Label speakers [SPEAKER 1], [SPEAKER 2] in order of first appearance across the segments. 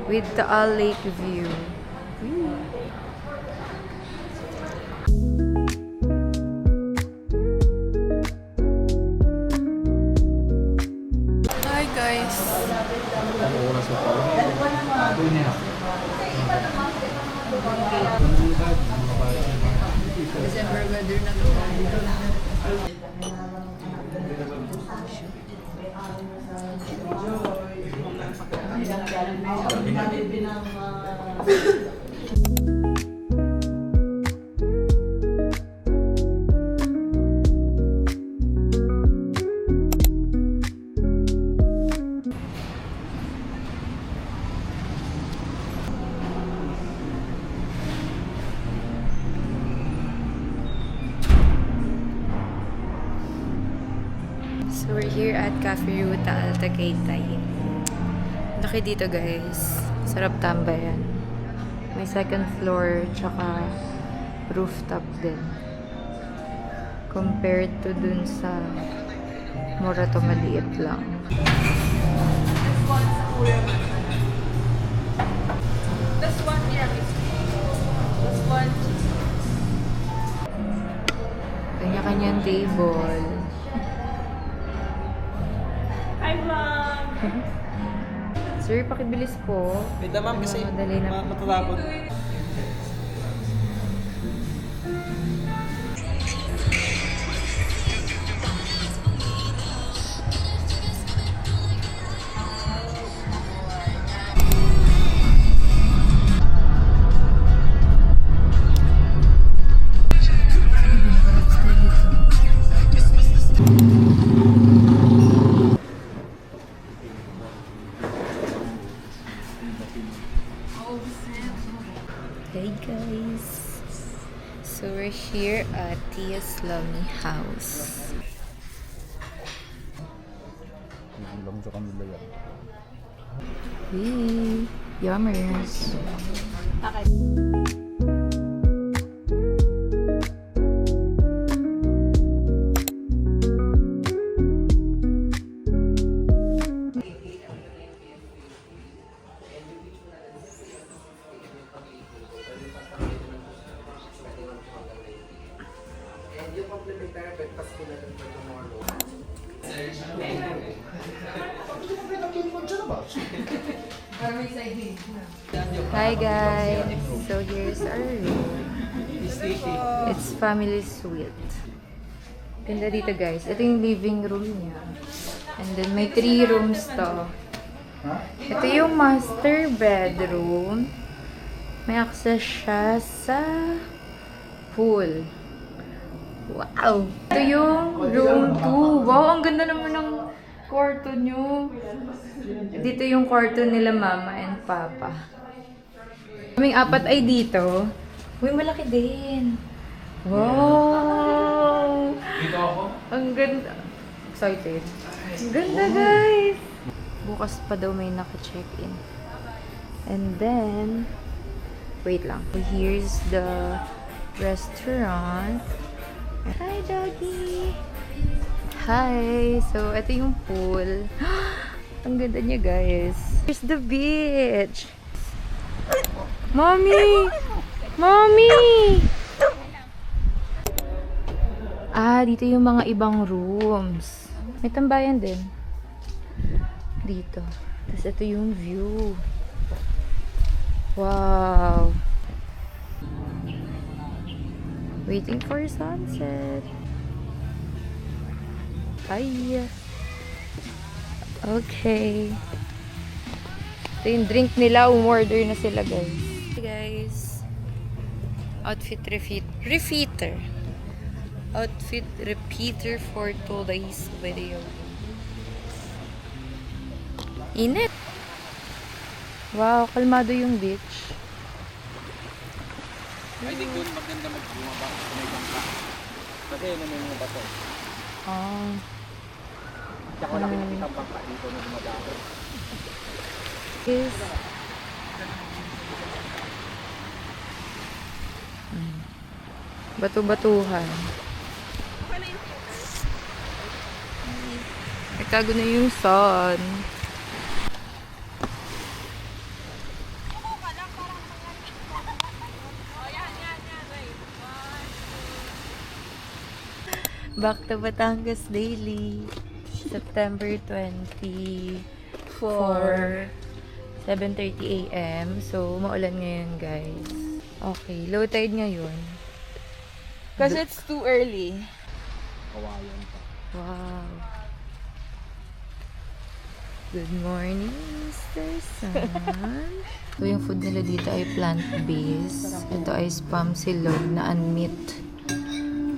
[SPEAKER 1] with the lake view. Hi guys! December weather na to. So we're here at Cafe Ruta Al Tagaytay. Laki dito guys. Sarap tambayan. May second floor tsaka rooftop din. Compared to dun sa Morato, maliit lang.
[SPEAKER 2] This one tiramisu. This one
[SPEAKER 1] Kanya-kanyang table.
[SPEAKER 2] hi vlog.
[SPEAKER 1] Sir, pakibilis po.
[SPEAKER 3] Wait na ma'am kasi
[SPEAKER 1] Dali na.
[SPEAKER 3] matatapon.
[SPEAKER 1] Hey guys! So we're here at Tia's Lummy House. Hey! Yummers! Hi guys! So here's our room. It's family suite. Ganda dito guys. Ito yung living room niya. And then may 3 rooms to. Ito yung master bedroom. May access siya sa pool. Wow! Ito yung room 2. Wow! Ang ganda naman ng kwarto nyo. Dito yung kwarto nila mama and papa. Kaming 4 ay dito. Uy, malaki din. Wow!
[SPEAKER 3] Dito ako.
[SPEAKER 1] Ang ganda. Excited. Ang ganda guys! Bukas pa daw may naka-check-in. And then, wait lang. Here's the restaurant. Hi, doggy! Hi! So, ito yung pool. Ang ganda niya, guys. Here's the beach! Mommy! Mommy! Ah, dito yung mga ibang rooms. May tambayan din. Dito. Tapos ito yung view. Wow! Waiting for sunset. Ay. Okay. Ito yung drink nila. Umorder na sila, guys. Hey, guys. Outfit repeater. Outfit repeater for today's video. Init. Wow, kalmado yung beach.
[SPEAKER 3] I think doon maganda magbumaba sa may bangka. Kasi yun may mga bato.
[SPEAKER 1] Ah.
[SPEAKER 3] Tsaka wala kinakita ang bangka dito na dumadaan.
[SPEAKER 1] Is batu-batuhan. Nagtago na yung sun. Back to Batangas Daily. September 24, 7:30 a.m. So, maulan ngayon, guys. Okay, low tide ngayon.
[SPEAKER 2] Kasi it's too early.
[SPEAKER 3] Kawayan pa.
[SPEAKER 1] Wow. Good morning, Mr. Sun. So, yung food nila dito ay plant-based. Ito ay spam silog na unmeat.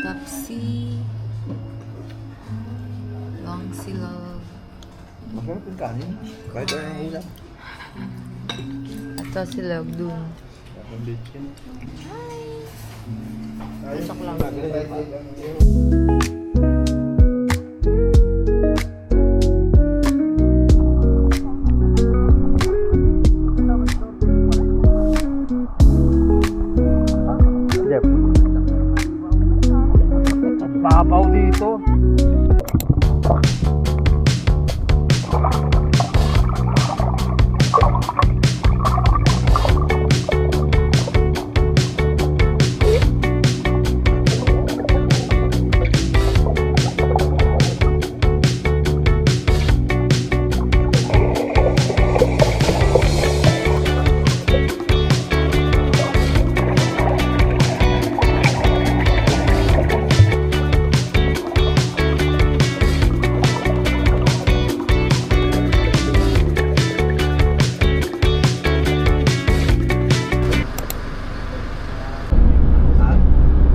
[SPEAKER 1] Tapsi. Long silog.
[SPEAKER 4] Masarap yung kanin. Kahit anong ulam.
[SPEAKER 1] Ito silog dun.
[SPEAKER 4] Ang bitchin.
[SPEAKER 1] Pasok lang.
[SPEAKER 4] Babaw dito.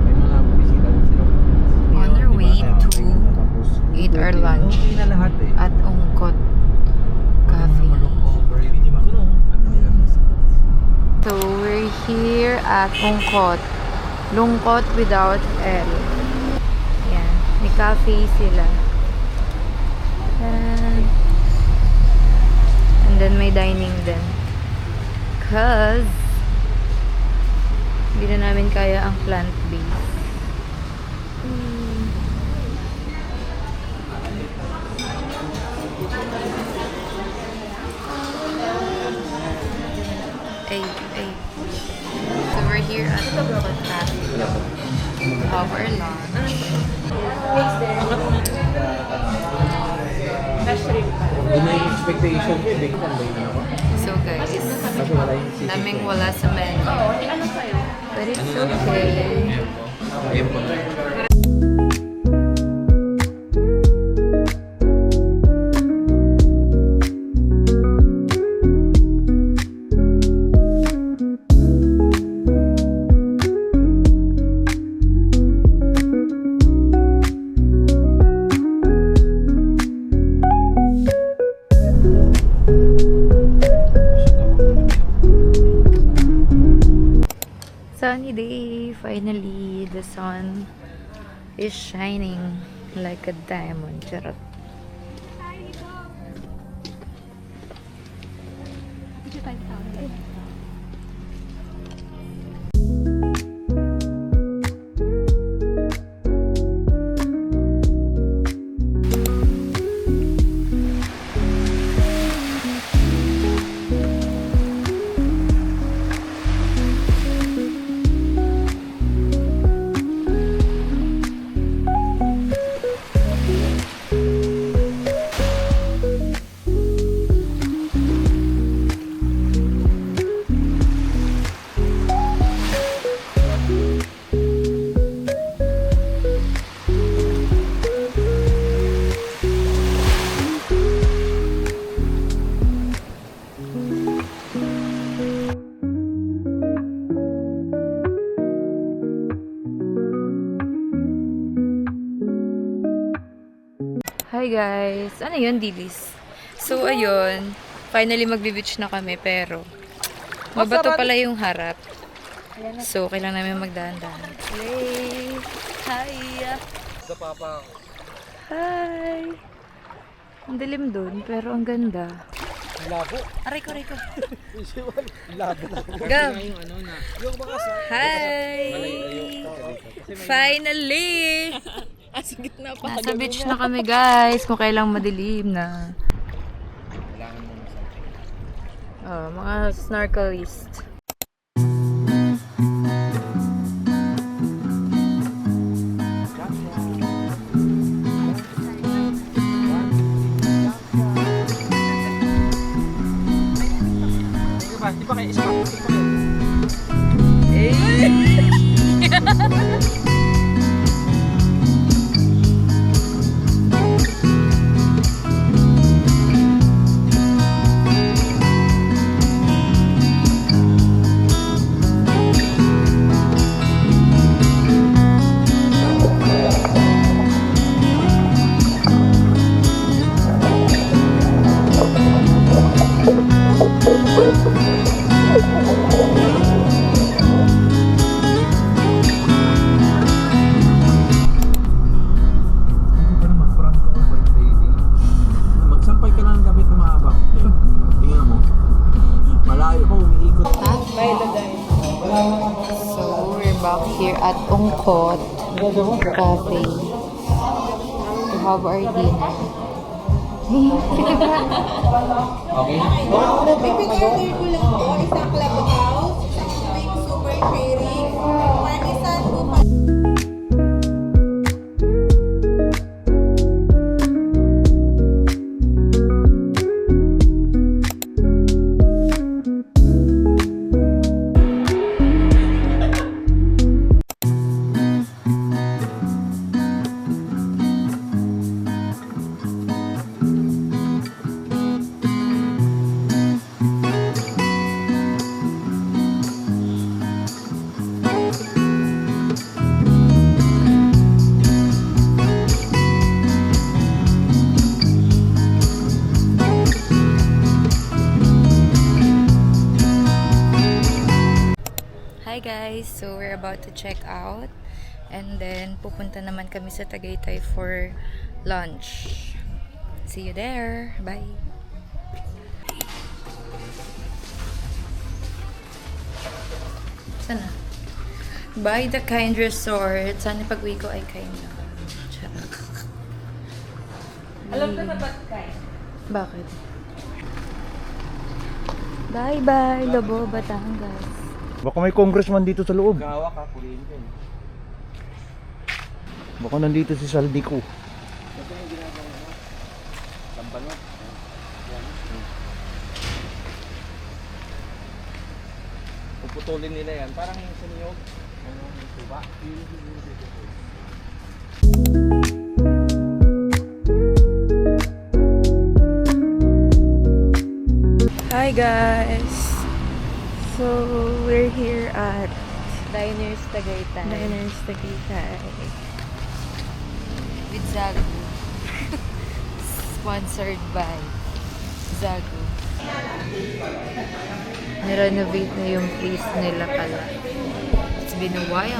[SPEAKER 3] May mga bisita din sila.
[SPEAKER 1] On our way to eat our lunch
[SPEAKER 3] Hindi na lahat eh.
[SPEAKER 1] at Ungkot Cafe.
[SPEAKER 3] Ano nila miss?
[SPEAKER 1] So, we're here at Ungkot. Lungkot without L. Yan. May cafe sila. Taran. And then may dining din. Cause hindi na namin kaya ang plant-based. Ay. So we're here at Ungkot Cafe to have our lunch.
[SPEAKER 3] Yun na yung expectation ko. Big fan ba yun ako?
[SPEAKER 1] So guys,
[SPEAKER 3] Kasi wala yung sisig.
[SPEAKER 1] naming wala sa menu.
[SPEAKER 2] Ano sa'yo?
[SPEAKER 1] But it's okay.
[SPEAKER 3] Ayun po.
[SPEAKER 1] Sunny day. Finally, the sun is shining like a diamond. Charot. Hi guys! Ano yun, Dilis? So, ayun. Finally, magbe-beach na kami, pero mabato pala yung harap. So, kailangan namin magdahan-dahan. Yay! Hi!
[SPEAKER 3] Sa papa ako.
[SPEAKER 1] Hi! Ang dilim dun, pero ang ganda.
[SPEAKER 3] Labo.
[SPEAKER 1] Aray ko, aray ko.
[SPEAKER 3] Labo.
[SPEAKER 1] Gab!
[SPEAKER 3] Yung ano na. Yung baka sa...
[SPEAKER 1] Hi! Finally!
[SPEAKER 2] Sa gitna pa.
[SPEAKER 1] Nasa beach na kami, guys. Kung kailang madilim na.
[SPEAKER 3] Kailangan mo na something.
[SPEAKER 1] Oh, mga snorkelist.
[SPEAKER 3] pa. Di pa kayo, isa pa. Isa pa kayo. Magsampay ka lang ng gamit na mahaba. Tingnan mo. Malayo pa, umiikot.
[SPEAKER 1] So, we're back here at Ungkot Cafe to have our dinner.
[SPEAKER 3] Okay?
[SPEAKER 5] Bibig order ko lang po, isang clubhouse, isang tubig super sharing, one isang bupa.
[SPEAKER 1] Hi guys! So, we're about to check out. And then, pupunta naman kami sa Tagaytay for lunch. See you there! Bye! Sana? By the Kind Resort. Sana pag-uwi ko ay kind na. Charot.
[SPEAKER 2] Alam ko na ba't kain?
[SPEAKER 1] Bakit? Bye-bye, Lobo, Batangas.
[SPEAKER 4] Baka may congressman dito sa loob.
[SPEAKER 3] Gawa ka, kuliin ka.
[SPEAKER 4] Baka nandito si Saldico.
[SPEAKER 3] Ito yung ginagawa mo. Lambanot. Yan. Puputulin nila yan. Parang yung sa niyog. Ano, yung tuba.
[SPEAKER 2] Hi guys! So, we're here at
[SPEAKER 1] Diners Tagaytay.
[SPEAKER 2] Diners Tagaytay.
[SPEAKER 1] With Zagu. Sponsored by Zagu. Nirenovate na yung place nila pala. It's been a while.